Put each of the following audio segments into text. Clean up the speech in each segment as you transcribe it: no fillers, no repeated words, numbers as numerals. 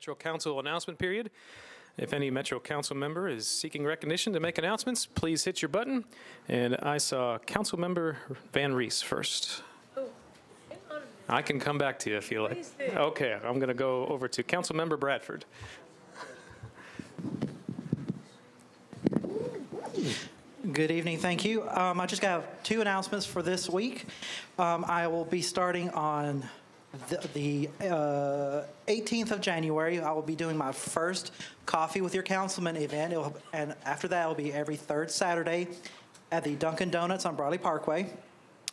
Metro Council announcement period. If any Metro Council member is seeking recognition to make announcements, please hit your button. And I saw Councilmember Van Rees first. Oh, hang on. I can come back to you if you like. Okay, I'm going to go over to Councilmember Bradford. Good evening, thank you. I just got 2 announcements for this week. I will be starting on the 18th of January. I will be doing my first Coffee with Your Councilman event, and after that it will be every 3rd Saturday at the Dunkin' Donuts on Broadley Parkway.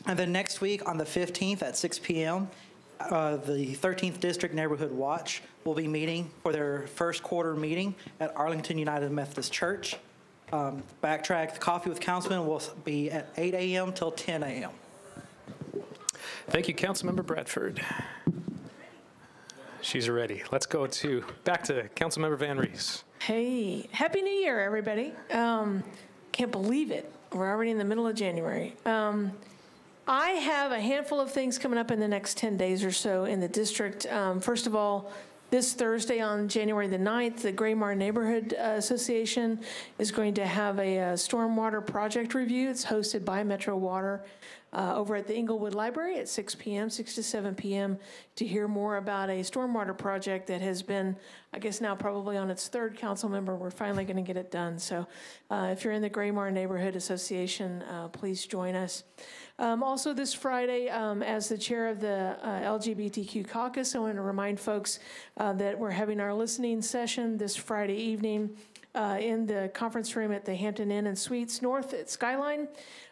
And then next week on the 15th at 6 p.m., the 13th District Neighborhood Watch will be meeting for their first quarter meeting at Arlington United Methodist Church. Backtrack, the Coffee with Councilman will be at 8 a.m. till 10 a.m. Thank you, Councilmember Bradford. She's ready. Let's go back to Councilmember Van Rees. Hey, Happy New Year, everybody. Can't believe it. We're already in the middle of January. I have a handful of things coming up in the next 10 days or so in the district. First of all, this Thursday on January the 9th, the Graymar Neighborhood Association is going to have a stormwater project review. It's hosted by Metro Water over at the Inglewood Library at 6 p.m., 6 to 7 p.m. to hear more about a stormwater project that has been, I guess now probably on its 3rd council member. We're finally going to get it done. So if you're in the Graymar Neighborhood Association, please join us. Also this Friday, as the chair of the LGBTQ caucus, I want to remind folks that we're having our listening session this Friday evening in the conference room at the Hampton Inn and Suites North at Skyline.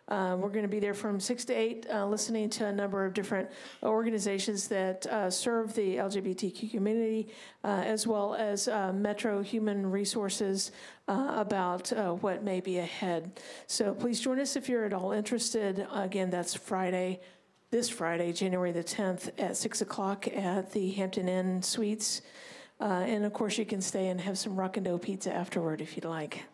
We're going to be there from 6 to 8, listening to a number of different organizations that serve the LGBTQ community, as well as Metro Human Resources about what may be ahead. So please join us if you're at all interested. Again, that's this Friday, January the 10th at 6 o'clock at the Hampton Inn Suites. And of course, you can stay and have some rock and dough pizza afterward if you'd like.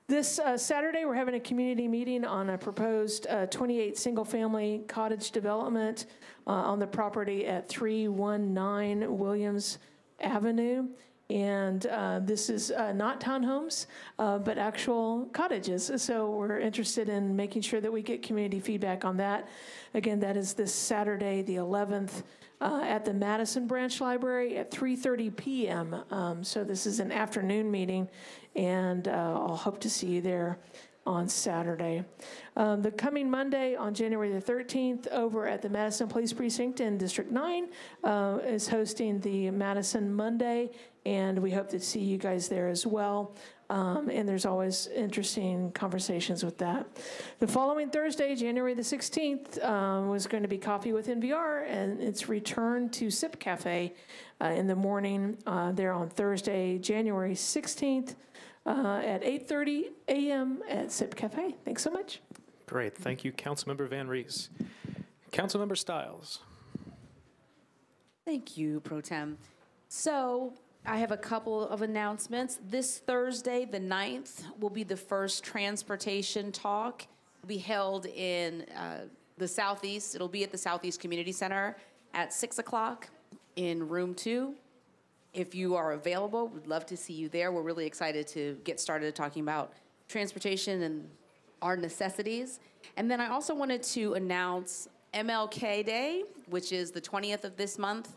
This Saturday, we're having a community meeting on a proposed 28 single-family cottage development on the property at 319 Williams Avenue. And this is not townhomes, but actual cottages. So we're interested in making sure that we get community feedback on that. Again, that is this Saturday, the 11th, at the Madison Branch Library at 3:30 p.m. So this is an afternoon meeting, and I'll hope to see you there on Saturday. The coming Monday on January the 13th over at the Madison Police Precinct in District 9 is hosting the Madison Monday, and we hope to see you guys there as well. And there's always interesting conversations with that. The following Thursday, January the 16th, was going to be Coffee with NVR, and it's return to Sip Cafe in the morning there on Thursday, January 16th at 8:30 a.m. at Sip Cafe. Thanks so much. Great. Thank you, Councilmember Van Rees. Councilmember Stiles. Thank you, Pro Tem. So I have a couple of announcements. This Thursday, the 9th, will be the first transportation talk. It will be held in the Southeast. It'll be at the Southeast Community Center at 6 o'clock in room 2. If you are available, we'd love to see you there. We're really excited to get started talking about transportation and our necessities. And then I also wanted to announce MLK Day, which is the 20th of this month.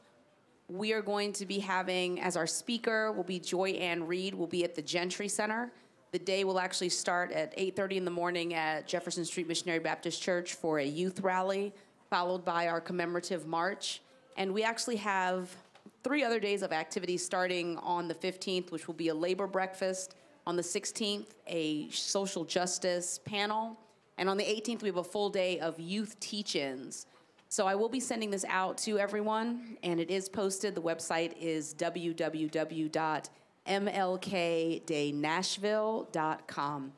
We are going to be having, as our speaker, will be Joy Ann Reed, will be at the Gentry Center. The day will actually start at 8:30 in the morning at Jefferson Street Missionary Baptist Church for a youth rally, followed by our commemorative march. And we actually have 3 other days of activities starting on the 15th, which will be a labor breakfast. On the 16th, a social justice panel. And on the 18th, we have a full day of youth teach-ins. So I will be sending this out to everyone, and it is posted. The website is www.mlkdaynashville.com.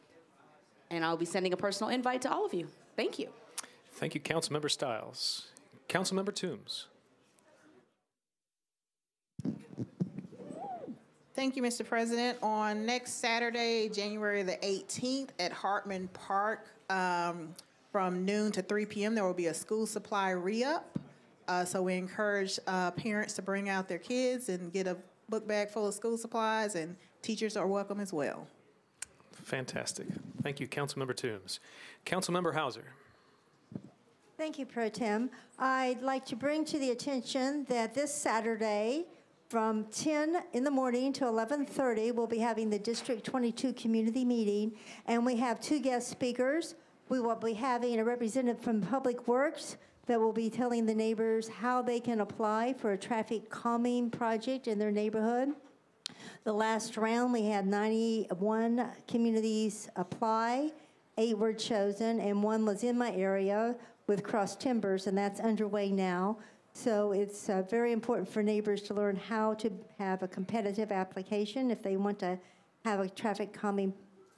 And I'll be sending a personal invite to all of you. Thank you. Thank you, Councilmember Stiles. Councilmember Toombs. Thank you, Mr. President. On next Saturday, January the 18th at Hartman Park, from noon to 3 p.m., there will be a school supply re-up. So we encourage parents to bring out their kids and get a book bag full of school supplies, and teachers are welcome as well. Fantastic. Thank you, Councilmember Toombs. Councilmember Hauser. Thank you, Pro Tem. I'd like to bring to the attention that this Saturday from 10 in the morning to 11:30, we'll be having the District 22 community meeting, and we have 2 guest speakers. We will be having a representative from Public Works that will be telling the neighbors how they can apply for a traffic calming project in their neighborhood. The last round, we had 91 communities apply, 8 were chosen, and 1 was in my area with Cross Timbers, and that's underway now. So it's very important for neighbors to learn how to have a competitive application if they want to have a traffic calming,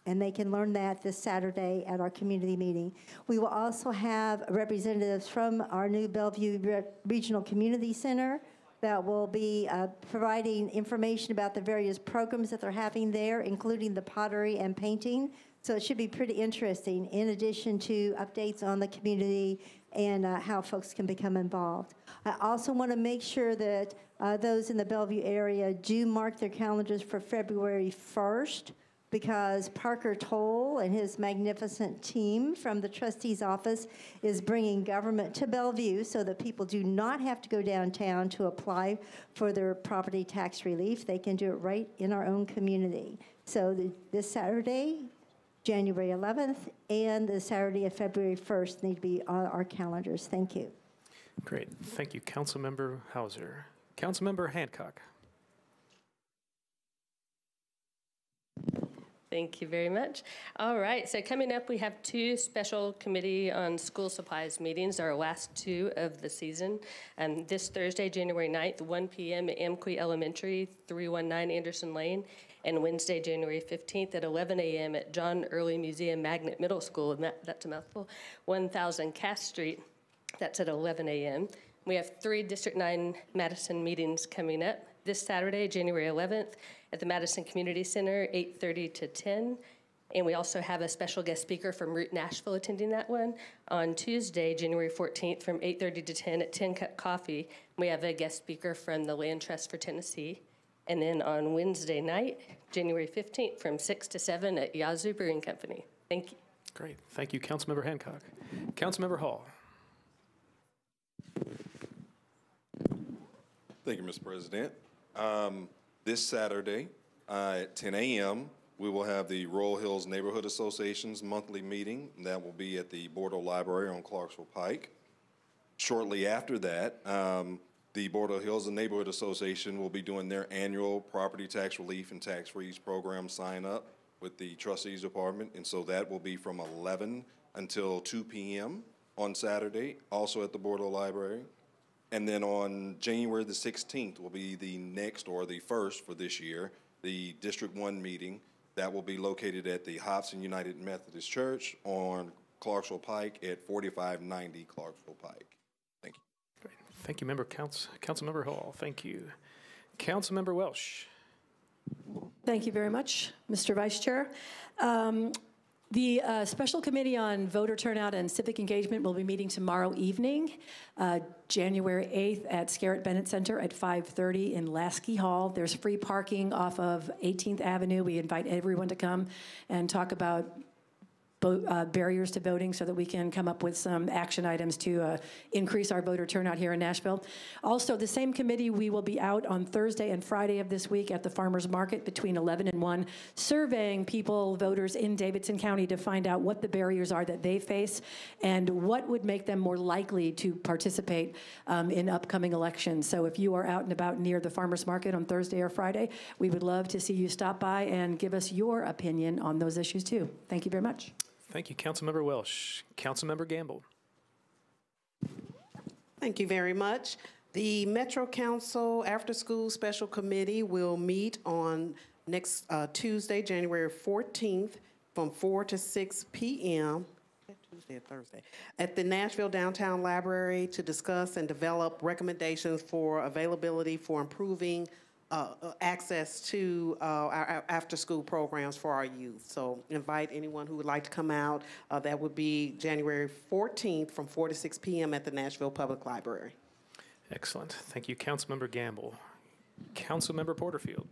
and they can learn that this Saturday at our community meeting. We will also have representatives from our new Bellevue Regional Community Center that will be providing information about the various programs that they're having there, including the pottery and painting. So it should be pretty interesting, in addition to updates on the community and how folks can become involved. I also want to make sure that those in the Bellevue area do mark their calendars for February 1st, because Parker Toll and his magnificent team from the trustee's office is bringing government to Bellevue so that people do not have to go downtown to apply for their property tax relief. They can do it right in our own community. So this Saturday, January 11th, and the Saturday of February 1st need to be on our calendars. Thank you. Great. Thank you, Councilmember Hauser. Councilmember Hancock. Thank you very much. All right, so coming up, we have 2 special committee on school supplies meetings, our last 2 of the season. This Thursday, January 9th, 1 p.m. at Amqui Elementary, 319 Anderson Lane, and Wednesday, January 15th at 11 a.m. at John Early Museum Magnet Middle School, and that's a mouthful, 1000 Cass Street, that's at 11 a.m. We have 3 District 9 Madison meetings coming up. This Saturday, January 11th, at the Madison Community Center, 8:30 to 10. And we also have a special guest speaker from Root Nashville attending that one. On Tuesday, January 14th, from 8:30 to 10 at 10 Cup Coffee, we have a guest speaker from the Land Trust for Tennessee. And then on Wednesday night, January 15th, from 6 to 7 at Yazoo Brewing Company. Thank you. Great. Thank you, Councilmember Hancock. Councilmember Hall. Thank you, Mr. President. This Saturday at 10 a.m., we will have the Royal Hills Neighborhood Association's monthly meeting. That will be at the Bordeaux Library on Clarksville Pike. Shortly after that, the Bordeaux Hills Neighborhood Association will be doing their annual property tax relief and tax freeze program sign up with the trustees department. And so that will be from 11 until 2 p.m. on Saturday, also at the Bordeaux Library. And then on January the 16th will be the next, or the first for this year, the District 1 meeting. That will be located at the Hobson United Methodist Church on Clarksville Pike at 4590 Clarksville Pike. Thank you. Great. Thank you, Councilmember Hall. Thank you. Councilmember Welsh. Thank you very much, Mr. Vice Chair. The Special Committee on Voter Turnout and Civic Engagement will be meeting tomorrow evening, January 8th at Scarrett Bennett Center at 5:30 in Lasky Hall. There's free parking off of 18th Avenue. We invite everyone to come and talk about barriers to voting so that we can come up with some action items to increase our voter turnout here in Nashville. Also, the same committee, we will be out on Thursday and Friday of this week at the Farmers Market between 11 and 1, surveying people, voters in Davidson County to find out what the barriers are that they face and what would make them more likely to participate in upcoming elections. So if you are out and about near the Farmers Market on Thursday or Friday, we would love to see you stop by and give us your opinion on those issues too. Thank you very much. Thank you, Councilmember Welsh. Councilmember Gamble. Thank you very much. The Metro Council After School Special Committee will meet on next Tuesday, January 14th from 4 to 6 p.m. Tuesday or Thursday, at the Nashville Downtown Library to discuss and develop recommendations for availability for improving access to our after-school programs for our youth. So invite anyone who would like to come out. That would be January 14th from 4 to 6 p.m. at the Nashville Public Library. Excellent. Thank you, Councilmember Gamble. Councilmember Porterfield.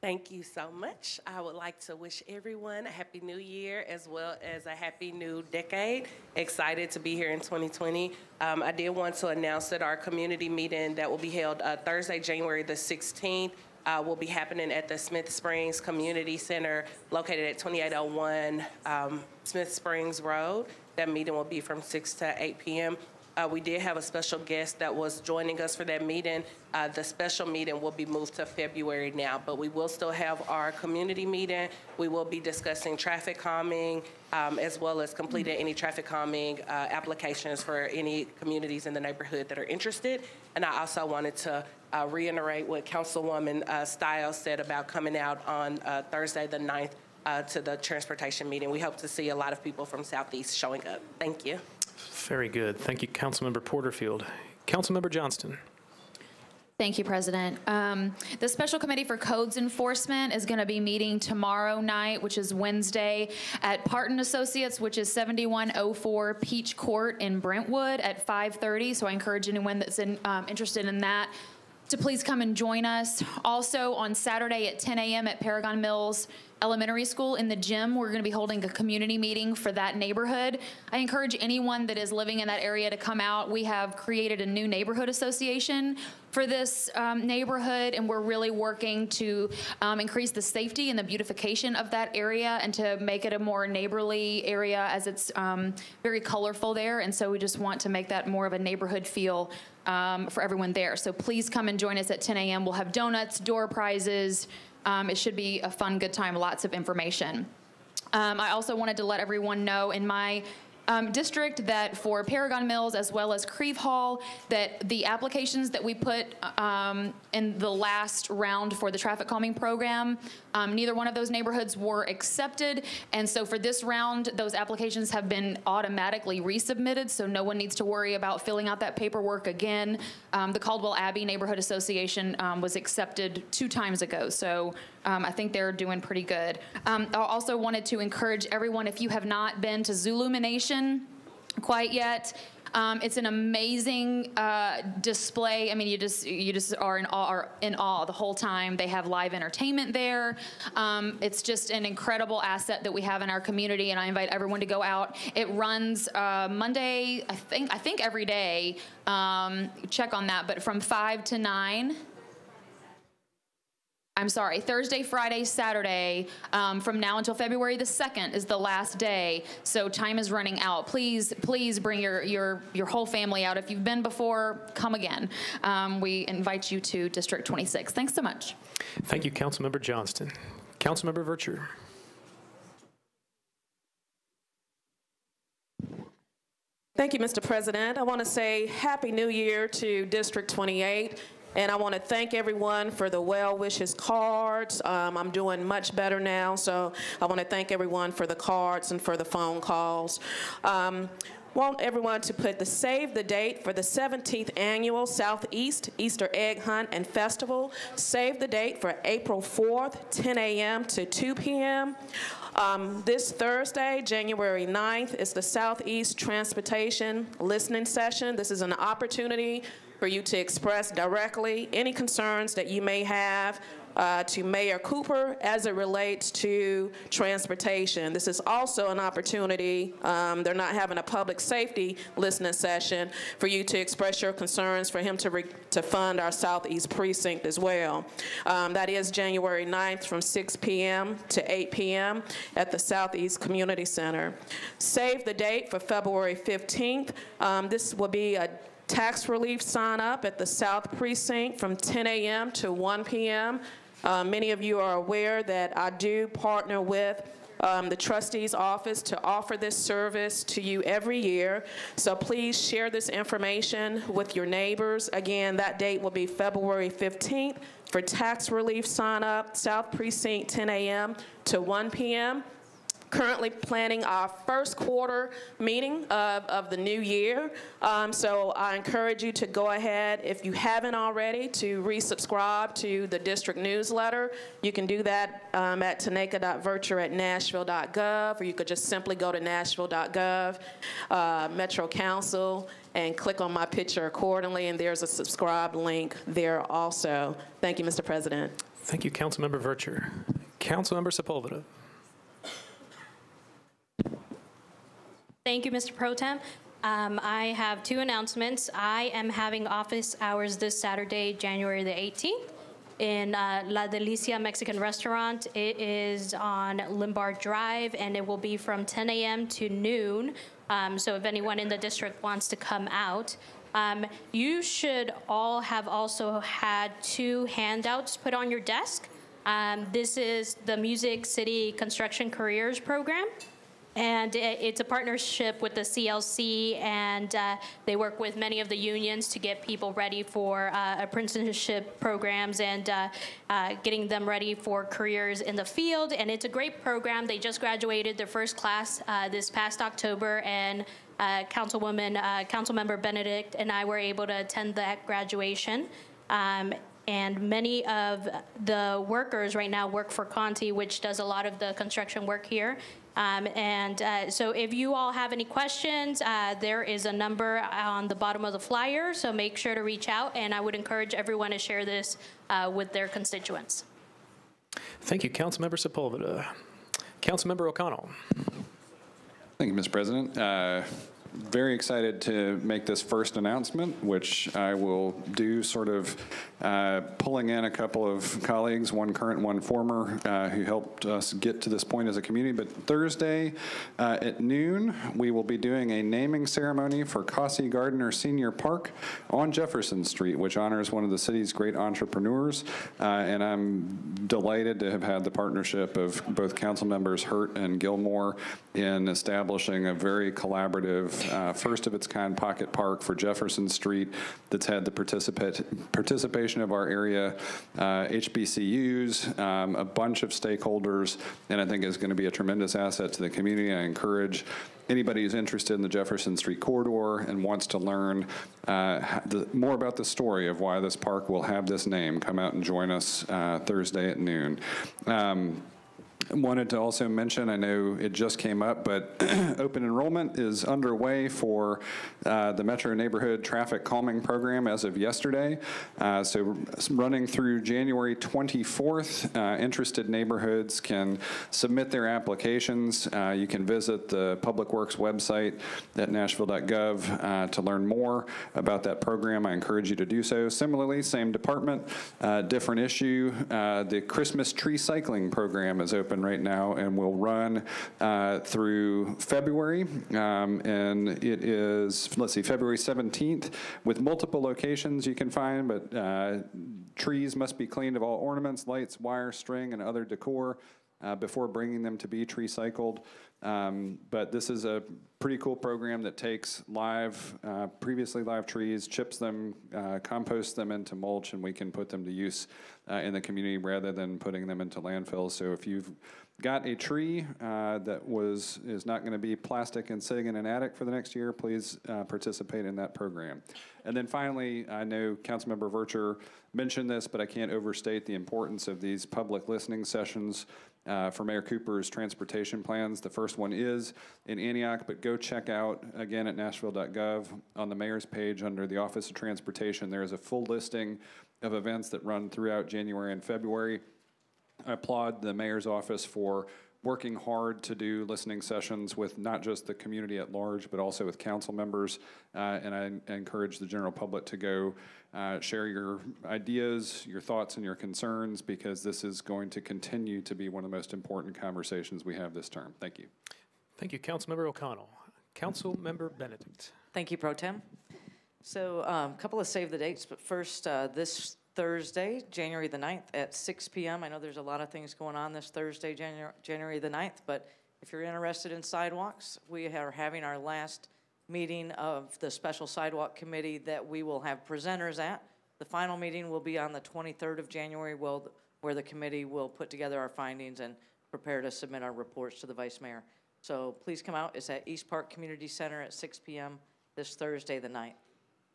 Thank you so much. I would like to wish everyone a Happy New Year as well as a Happy New Decade. Excited to be here in 2020. I did want to announce that our community meeting that will be held Thursday, January the 16th, will be happening at the Smith Springs Community Center located at 2801 Smith Springs Road. That meeting will be from 6 to 8 p.m. We did have a special guest that was joining us for that meeting. The special meeting will be moved to February now, but we will still have our community meeting. We will be discussing traffic calming, as well as completing any traffic calming applications for any communities in the neighborhood that are interested. And I also wanted to reiterate what Councilwoman Stiles said about coming out on Thursday the 9th to the transportation meeting. We hope to see a lot of people from Southeast showing up. Thank you. Very good. Thank you, Councilmember Porterfield. Councilmember Johnston. Thank you, President. The Special Committee for Codes Enforcement is going to be meeting tomorrow night, which is Wednesday, at Parton Associates, which is 7104 Peach Court in Brentwood at 5:30. So I encourage anyone that's interested in that to please come and join us. Also on Saturday at 10 a.m. at Paragon Mills Elementary School in the gym, we're going to be holding a community meeting for that neighborhood. I encourage anyone that is living in that area to come out. We have created a new neighborhood association for this neighborhood, and we're really working to increase the safety and the beautification of that area and to make it a more neighborly area, as it's very colorful there. And so we just want to make that more of a neighborhood feel for everyone there. So please come and join us at 10 a.m. We'll have donuts, door prizes. It should be a fun, good time, lots of information. I also wanted to let everyone know in my district that for Paragon Mills as well as Creve Hall, that the applications that we put in the last round for the traffic calming program, neither one of those neighborhoods were accepted. And so for this round, those applications have been automatically resubmitted, so no one needs to worry about filling out that paperwork again. The Caldwell Abbey Neighborhood Association was accepted 2 times ago, so I think they're doing pretty good. I also wanted to encourage everyone, if you have not been to Zulumination quite yet, it's an amazing display. I mean, you just are in awe the whole time. They have live entertainment there. It's just an incredible asset that we have in our community, and I invite everyone to go out. It runs Monday, I think every day. Check on that, but from 5 to 9. I'm sorry, Thursday, Friday, Saturday, from now until February the 2nd is the last day, so time is running out. Please bring your whole family out. If you've been before, come again. We invite you to District 26. Thanks so much. Thank you, Councilmember Johnston. Councilmember Virtue. Thank you, Mr. President. I want to say Happy New Year to District 28. And I want to thank everyone for the well wishes cards. I'm doing much better now, so I want to thank everyone for the cards and for the phone calls. Want everyone to put save the date for the 17th Annual Southeast Easter Egg Hunt and Festival. Save the date for April 4th, 10 a.m. to 2 p.m. This Thursday, January 9th, is the Southeast Transportation Listening Session. This is an opportunity for you to express directly any concerns that you may have to Mayor Cooper as it relates to transportation. This is also an opportunity, they're not having a public safety listening session, for you to express your concerns for him to fund our Southeast Precinct as well. That is January 9th from 6 p.m. to 8 p.m. at the Southeast Community Center. Save the date for February 15th. This will be a tax relief sign up at the South Precinct from 10 a.m. to 1 p.m. Many of you are aware that I do partner with the trustee's office to offer this service to you every year. So please share this information with your neighbors. Again, that date will be February 15th for tax relief sign up, South Precinct, 10 a.m. to 1 p.m. currently planning our first quarter meeting of the new year. So I encourage you to go ahead, if you haven't already, to resubscribe to the district newsletter. You can do that at tanaka.virtue@nashville.gov, or you could just simply go to nashville.gov, Metro Council, and click on my picture accordingly, and there's a subscribe link there also. Thank you, Mr. President. Thank you, Councilmember Virtue. Councilmember Sepulveda. Thank you, Mr. Pro Tem. I have two announcements. I am having office hours this Saturday, January the 18th, in La Delicia Mexican Restaurant. It is on Lombard Drive, and it will be from 10 a.m. to noon. So if anyone in the district wants to come out, you should all have also had two handouts put on your desk. This is the Music City Construction Careers Program. And it's a partnership with the CLC, and they work with many of the unions to get people ready for apprenticeship programs and getting them ready for careers in the field. And it's a great program. They just graduated their first class this past October, and Councilmember Benedict and I were able to attend that graduation. And many of the workers right now work for Conti, which does a lot of the construction work here. So if you all have any questions, there is a number on the bottom of the flyer, so make sure to reach out, and I would encourage everyone to share this with their constituents. Thank you, Councilmember Sepulveda. Councilmember O'Connell. Thank you, Mr. President. Very excited to make this first announcement, which I will do sort of pulling in a couple of colleagues, one current, one former, who helped us get to this point as a community. But Thursday at noon, we will be doing a naming ceremony for Cassie Gardner Senior Park on Jefferson Street, which honors one of the city's great entrepreneurs. And I'm delighted to have had the partnership of both council members Hurt and Gilmore in establishing a very collaborative first of its kind pocket park for Jefferson Street that's had the participation of our area HBCUs, a bunch of stakeholders, and I think is going to be a tremendous asset to the community. I encourage anybody who's interested in the Jefferson Street corridor and wants to learn more about the story of why this park will have this name, come out and join us Thursday at noon. Wanted to also mention, I know it just came up, but open enrollment is underway for the Metro Neighborhood Traffic Calming Program as of yesterday. So running through January 24th, interested neighborhoods can submit their applications. You can visit the Public Works website at nashville.gov to learn more about that program. I encourage you to do so. Similarly, same department, different issue. The Christmas tree cycling program is open right now and will run through February. And it is, let's see, February 17th with multiple locations you can find, but trees must be cleaned of all ornaments, lights, wire, string, and other decor before bringing them to be tree cycled. But this is a pretty cool program that takes previously live trees, chips them, composts them into mulch, and we can put them to use in the community rather than putting them into landfills. So if you've got a tree that is not going to be plastic and sitting in an attic for the next year, please participate in that program. And then finally, I know Councilmember Virtue mentioned this, but I can't overstate the importance of these public listening sessions for Mayor Cooper's transportation plans. The first one is in Antioch, but go check out, again, at nashville.gov on the mayor's page under the Office of Transportation. There is a full listing of events that run throughout January and February. I applaud the mayor's office for working hard to do listening sessions with not just the community at large, but also with council members. And I encourage the general public to go share your ideas, your thoughts, and your concerns, because this is going to continue to be one of the most important conversations we have this term. Thank you. Thank you, Councilmember O'Connell. Councilmember Benedict. Thank you, Pro Tem. So a couple of save the dates, but first this Thursday, January the 9th at 6 p.m. I know there's a lot of things going on this Thursday, January the 9th, but if you're interested in sidewalks, we are having our last meeting of the Special Sidewalk Committee that we will have presenters at. The final meeting will be on the 23rd of January, where the committee will put together our findings and prepare to submit our reports to the Vice Mayor. So please come out. It's at East Park Community Center at 6 p.m. this Thursday, the 9th.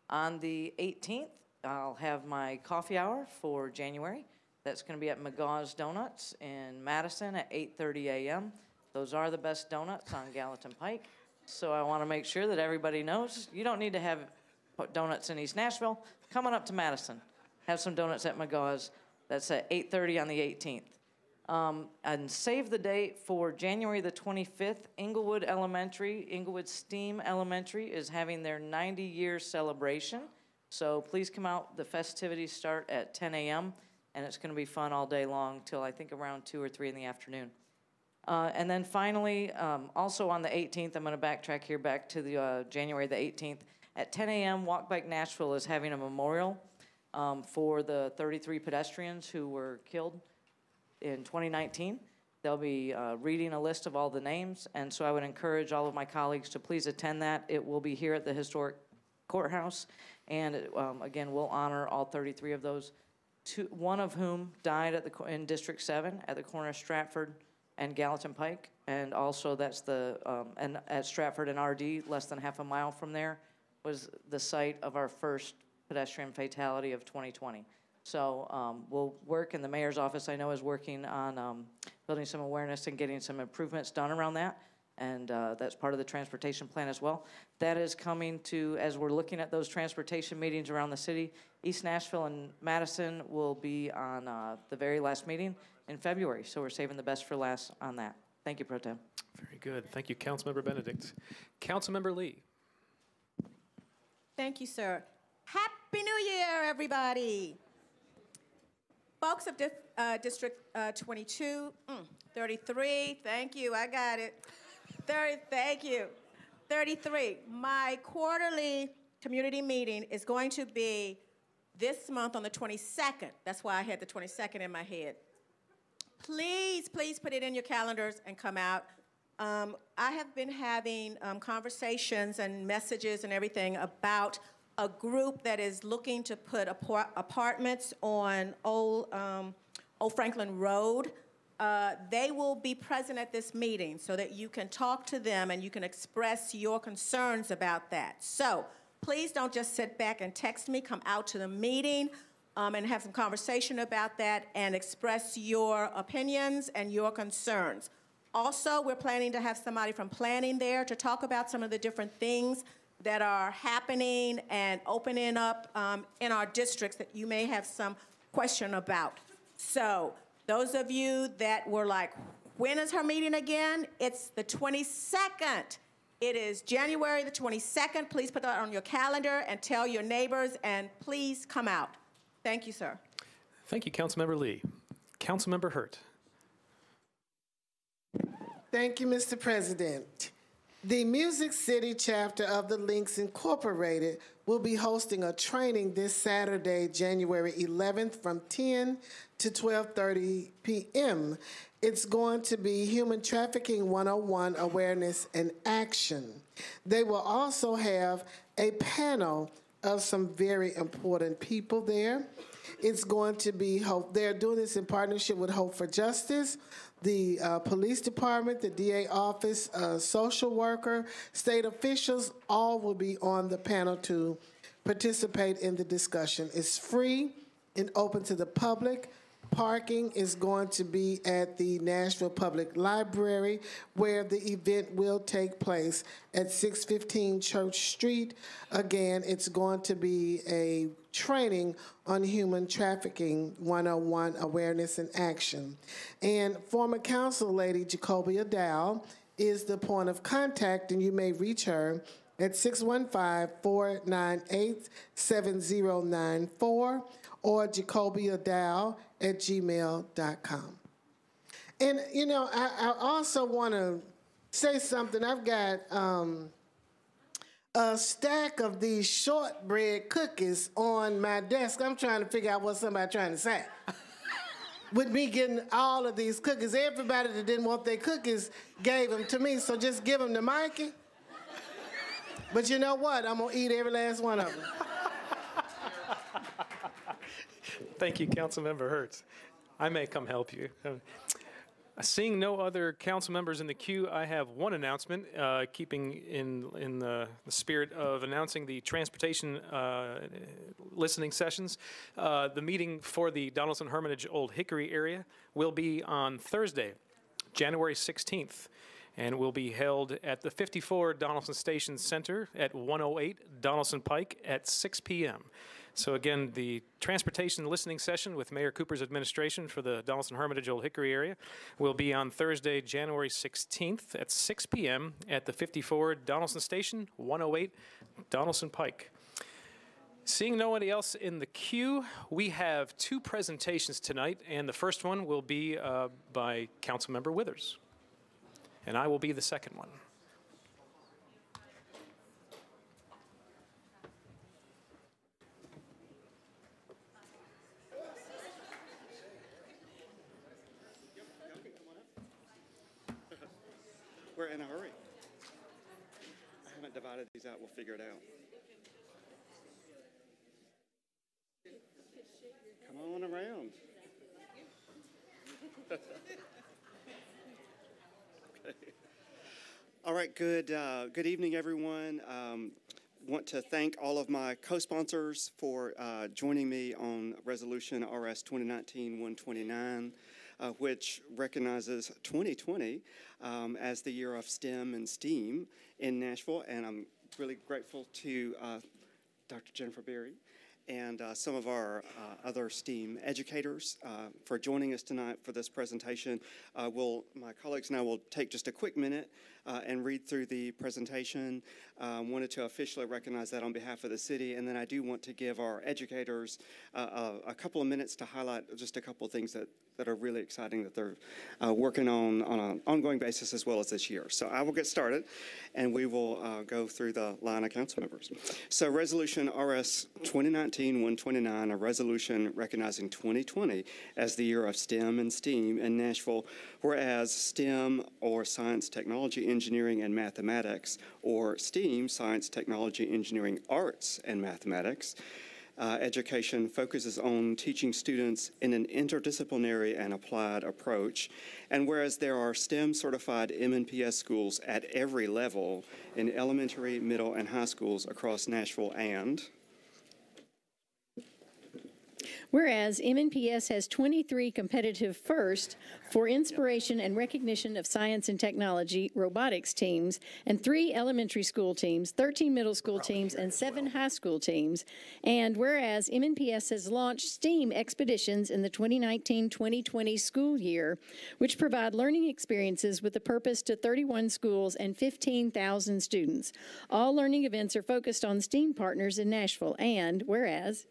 On the 18th, I'll have my coffee hour for January. That's going to be at McGaw's Donuts in Madison at 8:30 a.m. Those are the best donuts on Gallatin Pike. So I want to make sure that everybody knows you don't need to have donuts in East Nashville. Come on up to Madison. Have some donuts at McGaw's. That's at 8:30 on the 18th. And save the date for January the 25th, Inglewood STEAM Elementary is having their 90-year celebration. So please come out. The festivities start at 10 a.m., and it's going to be fun all day long till I think around 2 or 3 in the afternoon. And then finally, also on the 18th, I'm going to backtrack here back to the January the 18th. At 10 a.m., Walk Bike Nashville is having a memorial for the 33 pedestrians who were killed in 2019. They'll be reading a list of all the names, and so I would encourage all of my colleagues to please attend that. It will be here at the Historic Courthouse, and again, we'll honor all 33 of those, one of whom died in District 7 at the corner of Stratford and Gallatin Pike, and also that's and at Stratford and RD, less than half a mile from there, was the site of our first pedestrian fatality of 2020. So we'll work, and the mayor's office, I know, is working on building some awareness and getting some improvements done around that, and that's part of the transportation plan as well. That is coming to, as we're looking at those transportation meetings around the city, East Nashville and Madison will be on the very last meeting in February, so we're saving the best for last on that. Thank you, Pro Tem. Very good. Thank you, Councilmember Benedict. Councilmember Lee. Thank you, sir. Happy New Year, everybody. Folks of District 22, 33, thank you, I got it. 30, thank you. 33, my quarterly community meeting is going to be this month on the 22nd. That's why I had the 22nd in my head. Please, please put it in your calendars and come out. I have been having conversations and messages and everything about a group that is looking to put apartments on Old Franklin Road. They will be present at this meeting so that you can talk to them and you can express your concerns about that. So please don't just sit back and text me. Come out to the meeting and have some conversation about that and express your opinions and your concerns. Also, we're planning to have somebody from planning there to talk about some of the different things that are happening and opening up in our districts that you may have some question about. So those of you that were like, when is her meeting again? It's the 22nd. It is January the 22nd. Please put that on your calendar and tell your neighbors, and please come out. Thank you, sir. Thank you, Councilmember Lee. Councilmember Hurt. Thank you, Mr. President. The Music City chapter of the Links Incorporated will be hosting a training this Saturday, January 11th from 10 to 12:30 p.m. It's going to be Human Trafficking 101 Awareness and Action. They will also have a panel of some very important people there. It's going to be Hope. They're doing this in partnership with Hope for Justice, the police department, the DA office, social worker, state officials, all will be on the panel to participate in the discussion. It's free and open to the public. Parking is going to be at the Nashville Public Library, where the event will take place at 615 Church Street. Again, it's going to be a training on Human Trafficking 101 Awareness and Action. And former Council Lady Jacoby Dow is the point of contact, and you may reach her at 615-498-7094 or jacobyadow@gmail.com. And, you know, I also want to say something. I've got a stack of these shortbread cookies on my desk. I'm trying to figure out what somebody's trying to say. With me getting all of these cookies, everybody that didn't want their cookies gave them to me, so just give them to Mikey. But you know what? I'm going to eat every last one of them. Thank you, Councilmember Hertz. I may come help you. Seeing no other council members in the queue, I have one announcement, keeping in the spirit of announcing the transportation listening sessions. The meeting for the Donaldson Hermitage Old Hickory area will be on Thursday, January 16th, and will be held at the 54 Donaldson Station Center at 108 Donaldson Pike at 6 p.m. So again, the transportation listening session with Mayor Cooper's administration for the Donaldson Hermitage Old Hickory area will be on Thursday, January 16th at 6 p.m. at the 54 Donaldson Station, 108 Donaldson Pike. Seeing nobody else in the queue, we have two presentations tonight, and the first one will be by Councilmember Withers, and I will be the second one. We're in a hurry. I haven't divided these out. We'll figure it out. Come on around. Okay. All right. Good evening, everyone. Want to thank all of my co-sponsors for joining me on Resolution RS 2019-129. Which recognizes 2020 as the year of STEM and STEAM in Nashville. And I'm really grateful to Dr. Jennifer Berry and some of our other STEAM educators for joining us tonight for this presentation. My colleagues and I will take just a quick minute and read through the presentation. Wanted to officially recognize that on behalf of the city, and then I do want to give our educators a couple of minutes to highlight just a couple of things that are really exciting that they're working on an ongoing basis as well as this year. So I will get started, and we will go through the line of council members. So Resolution RS 2019-129, a resolution recognizing 2020 as the year of STEM and STEAM in Nashville, whereas STEM, or Science, Technology, Engineering, and Mathematics, or STEAM, Science, Technology, Engineering, Arts, and Mathematics, education focuses on teaching students in an interdisciplinary and applied approach. And whereas there are STEM-certified MNPS schools at every level in elementary, middle, and high schools across Nashville, and whereas MNPS has 23 competitive first for inspiration and recognition of science and technology robotics teams, and 3 elementary school teams, 13 middle school teams, and 7 high school teams. And whereas MNPS has launched STEAM expeditions in the 2019-2020 school year, which provide learning experiences with a purpose to 31 schools and 15,000 students. All learning events are focused on STEAM partners in Nashville. And whereas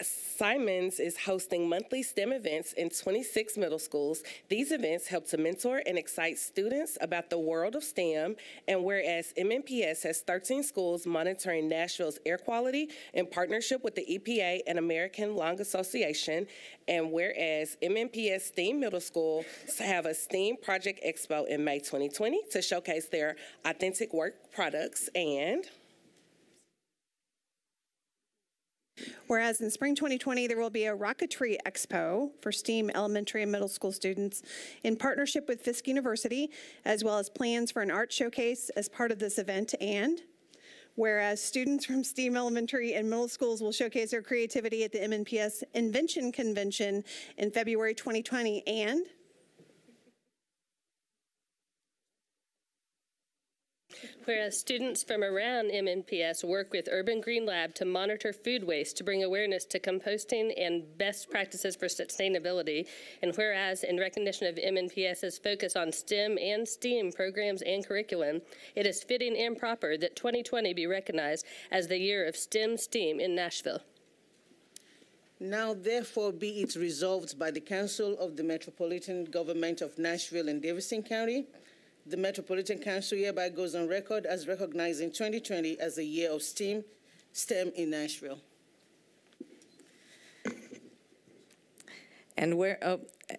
Simons is hosting monthly STEM events in 26 middle schools. These events help to mentor and excite students about the world of STEM. And whereas MNPS has 13 schools monitoring Nashville's air quality in partnership with the EPA and American Lung Association. And whereas MNPS STEAM Middle School have a STEAM Project Expo in May 2020 to showcase their authentic work products. And whereas in spring 2020, there will be a Rocketry Expo for STEAM elementary and middle school students in partnership with Fisk University, as well as plans for an art showcase as part of this event. And whereas students from STEAM elementary and middle schools will showcase their creativity at the MNPS Invention Convention in February 2020. And whereas students from around MNPS work with Urban Green Lab to monitor food waste to bring awareness to composting and best practices for sustainability, and whereas in recognition of MNPS's focus on STEM and STEAM programs and curriculum, it is fitting and proper that 2020 be recognized as the year of STEM-STEAM in Nashville. Now, therefore, be it resolved by the Council of the Metropolitan Government of Nashville and Davidson County, the Metropolitan Council hereby goes on record as recognizing 2020 as a year of STEM in Nashville. And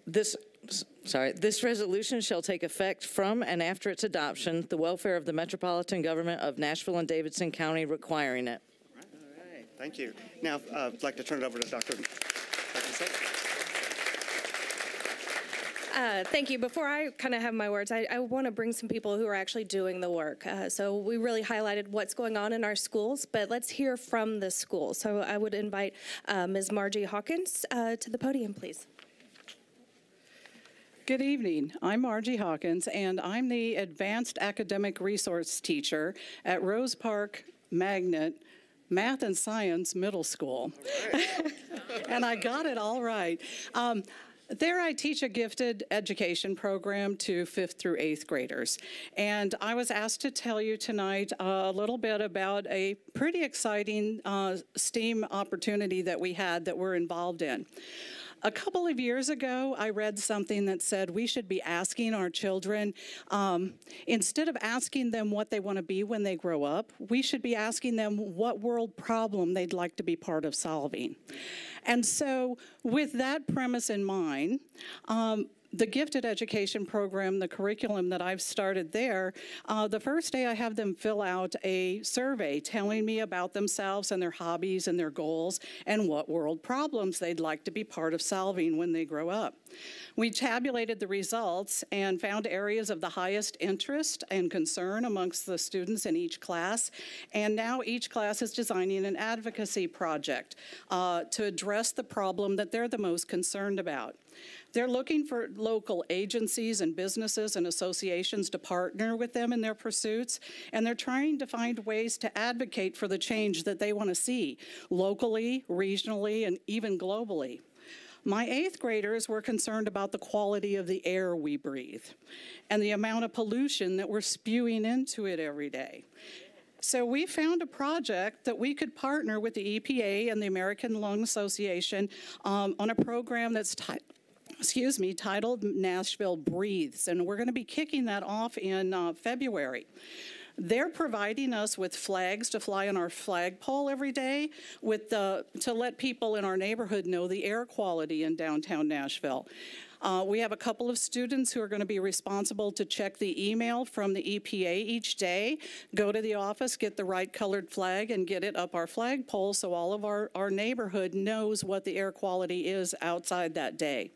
this resolution shall take effect from and after its adoption, the welfare of the Metropolitan Government of Nashville and Davidson County requiring it. All right. Thank you. Now, I'd like to turn it over to Dr. Thank you. Before I kind of have my words, I want to bring some people who are actually doing the work. So we really highlighted what's going on in our schools, but let's hear from the schools. So I would invite Ms. Margie Hawkins to the podium, please. Good evening. I'm Margie Hawkins, and I'm the Advanced Academic Resource Teacher at Rose Park Magnet Math and Science Middle School. And I got it all right. There I teach a gifted education program to 5th through 8th graders. And I was asked to tell you tonight a little bit about a pretty exciting STEAM opportunity that we had that we're involved in. A couple of years ago, I read something that said we should be asking our children, instead of asking them what they want to be when they grow up, we should be asking them what world problem they'd like to be part of solving. And so with that premise in mind, the gifted education program, the curriculum that I've started there, the first day I have them fill out a survey telling me about themselves and their hobbies and their goals and what world problems they'd like to be part of solving when they grow up. We tabulated the results and found areas of the highest interest and concern amongst the students in each class, and now each class is designing an advocacy project to address the problem that they're the most concerned about. They're looking for local agencies and businesses and associations to partner with them in their pursuits, and they're trying to find ways to advocate for the change that they want to see locally, regionally, and even globally. My 8th graders were concerned about the quality of the air we breathe and the amount of pollution that we're spewing into it every day. So we found a project that we could partner with the EPA and the American Lung Association on a program that's titled Nashville Breathes, and we're going to be kicking that off in February. They're providing us with flags to fly on our flagpole every day to let people in our neighborhood know the air quality in downtown Nashville. We have a couple of students who are going to be responsible to check the email from the EPA each day, go to the office, get the right colored flag, and get it up our flagpole so all of our neighborhood knows what the air quality is outside that day.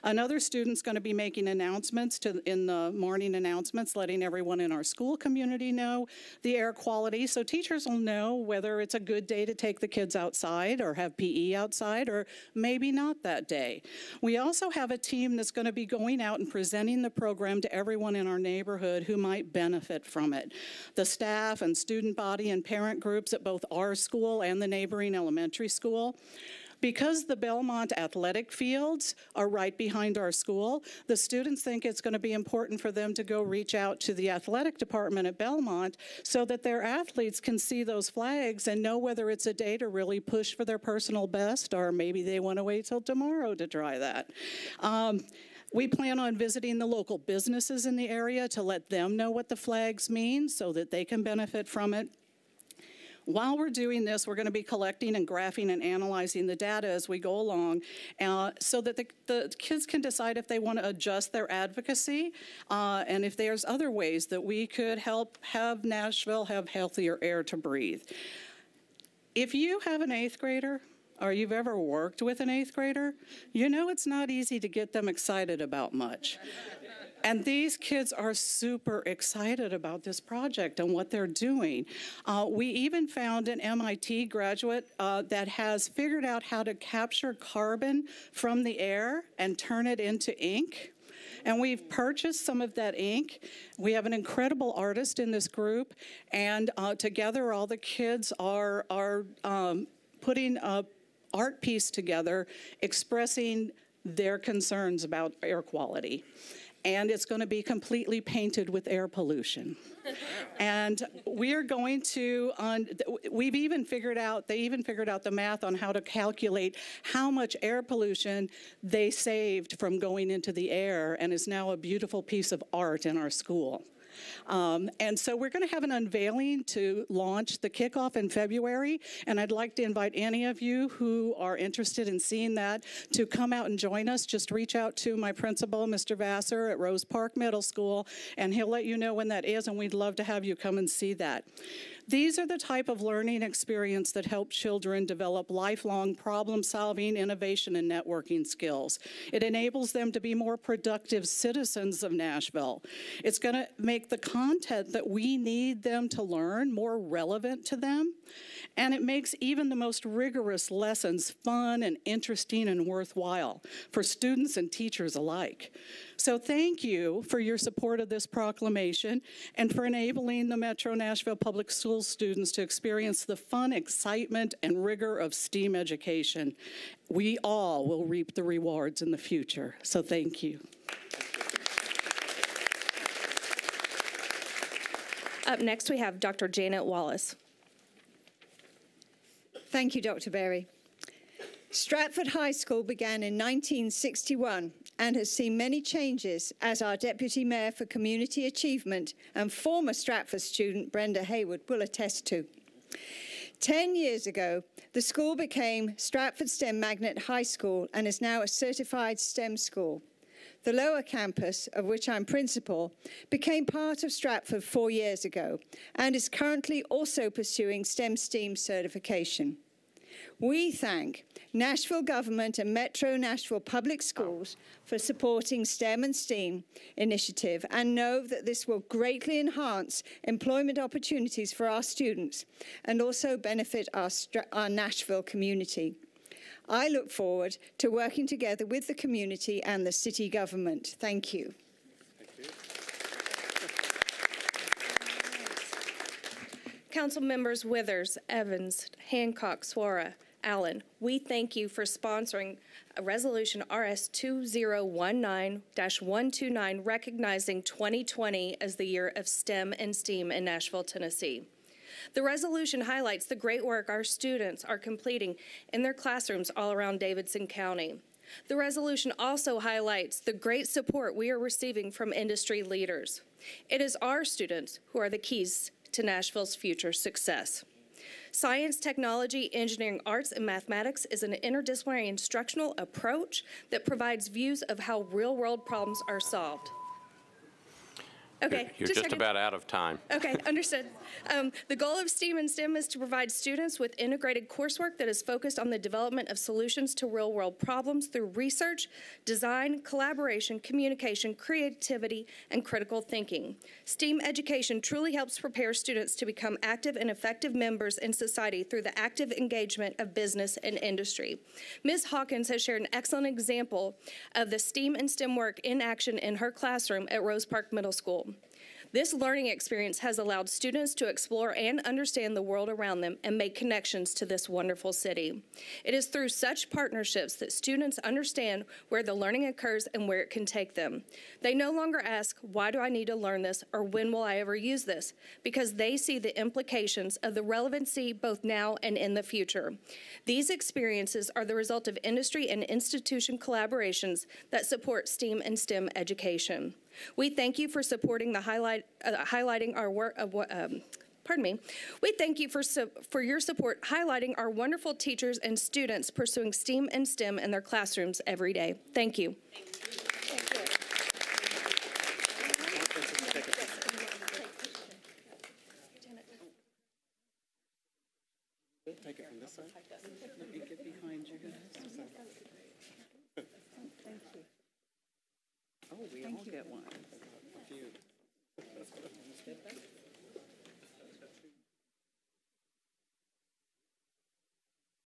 Another student's going to be making announcements in the morning announcements, letting everyone in our school community know the air quality, so teachers will know whether it's a good day to take the kids outside or have PE outside, or maybe not that day. We also have a team that's going to be going out and presenting the program to everyone in our neighborhood who might benefit from it. The staff and student body and parent groups at both our school and the neighboring elementary school. Because the Belmont athletic fields are right behind our school, the students think it's going to be important for them to go reach out to the athletic department at Belmont so that their athletes can see those flags and know whether it's a day to really push for their personal best, or maybe they want to wait till tomorrow to try that. We plan on visiting the local businesses in the area to let them know what the flags mean so that they can benefit from it. While we're doing this, we're going to be collecting and graphing and analyzing the data as we go along so that the kids can decide if they want to adjust their advocacy and if there's other ways that we could help have Nashville have healthier air to breathe. If you have an 8th grader, or you've ever worked with an 8th grader, you know it's not easy to get them excited about much. And these kids are super excited about this project and what they're doing. We even found an MIT graduate that has figured out how to capture carbon from the air and turn it into ink. And we've purchased some of that ink. We have an incredible artist in this group, and together all the kids are putting a art piece together expressing their concerns about air quality. And it's going to be completely painted with air pollution. And we are going to, they even figured out the math on how to calculate how much air pollution they saved from going into the air, and is now a beautiful piece of art in our school. And so we're going to have an unveiling to launch the kickoff in February, and I'd like to invite any of you who are interested in seeing that to come out and join us. Just reach out to my principal, Mr. Vassar at Rose Park Middle School, and he'll let you know when that is, and we'd love to have you come and see that. These are the type of learning experience that help children develop lifelong problem-solving, innovation, and networking skills. It enables them to be more productive citizens of Nashville. It's going to make the content that we need them to learn more relevant to them, and it makes even the most rigorous lessons fun and interesting and worthwhile for students and teachers alike. So thank you for your support of this proclamation and for enabling the Metro Nashville Public Schools students to experience the fun, excitement, and rigor of STEAM education. We all will reap the rewards in the future. So thank you. Up next, we have Dr. Janet Wallace. Thank you, Dr. Berry. Stratford High School began in 1961 and has seen many changes, as our Deputy Mayor for Community Achievement and former Stratford student Brenda Haywood will attest to. 10 years ago, the school became Stratford STEM Magnet High School and is now a certified STEM school. The lower campus, of which I'm principal, became part of Stratford 4 years ago and is currently also pursuing STEM-STEAM certification. We thank Nashville government and Metro Nashville Public Schools for supporting STEM and STEAM initiative and know that this will greatly enhance employment opportunities for our students and also benefit our Nashville community. I look forward to working together with the community and the city government. Thank you. Council members Withers, Evans, Hancock, Suara, Allen, we thank you for sponsoring a resolution RS 2019-129 recognizing 2020 as the year of STEM and STEAM in Nashville, Tennessee. The resolution highlights the great work our students are completing in their classrooms all around Davidson County. The resolution also highlights the great support we are receiving from industry leaders. It is our students who are the keys to Nashville's future success. Science, technology, engineering, arts, and mathematics is an interdisciplinary instructional approach that provides views of how real-world problems are solved. Okay, You're just about out of time. Okay, understood. The goal of STEAM and STEM is to provide students with integrated coursework that is focused on the development of solutions to real-world problems through research, design, collaboration, communication, creativity, and critical thinking. STEAM education truly helps prepare students to become active and effective members in society through the active engagement of business and industry. Ms. Hawkins has shared an excellent example of the STEAM and STEM work in action in her classroom at Rose Park Middle School. This learning experience has allowed students to explore and understand the world around them and make connections to this wonderful city. It is through such partnerships that students understand where the learning occurs and where it can take them. They no longer ask, why do I need to learn this, or when will I ever use this? Because they see the implications of the relevancy both now and in the future. These experiences are the result of industry and institution collaborations that support STEAM and STEM education. We thank you for supporting the highlighting our work of We thank you for your support highlighting our wonderful teachers and students pursuing STEAM and STEM in their classrooms every day. Thank you. Take it from this side. Let me get behind you. Thank you. Oh, we all get one.